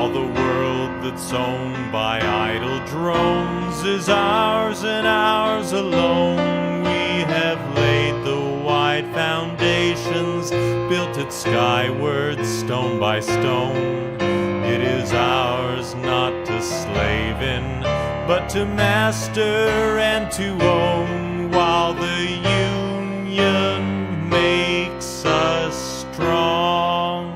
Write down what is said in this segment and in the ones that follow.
All the world that's owned by idle drones is ours and ours alone. We have laid the wide foundations, built it skyward stone by stone. It is ours not to slave in, but to master and to own, while the union makes us strong.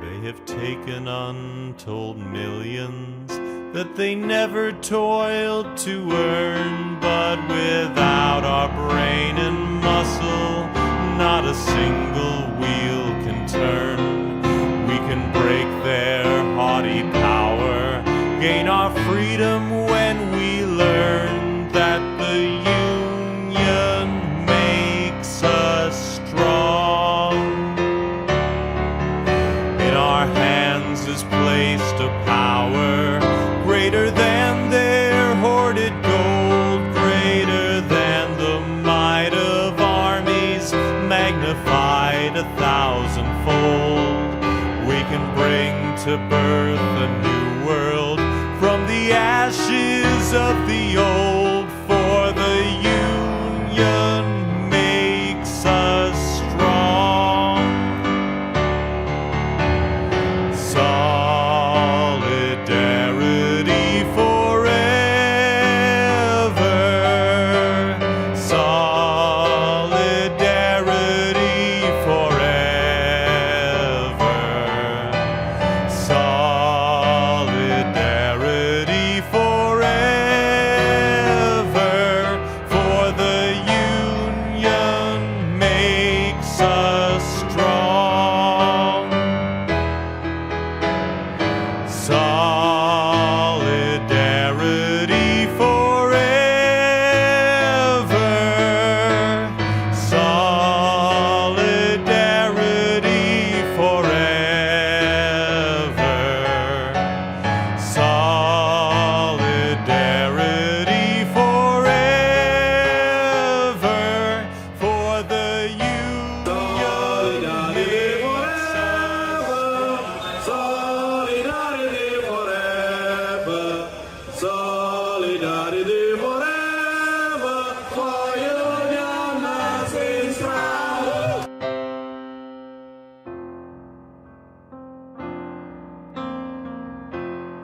They have taken untold millions that they never toiled to earn, but without our brain and muscle, not a single wheel can turn. We can break their haughty power, gain our freedom when we learn that the union makes us strong. In our hands is placed a power greater than their hoarded gold, greater than the might of armies, magnified 1,000-fold. We can bring to birth a new world from the ashes of the old, for the union makes us strong. Solidarity forever. Solidarity forever. Solidarity forever, for the union makes us strong. Solidarity forever. Solidarity forever. Solidarity forever, for the union makes us Solidarity forever. Solidarity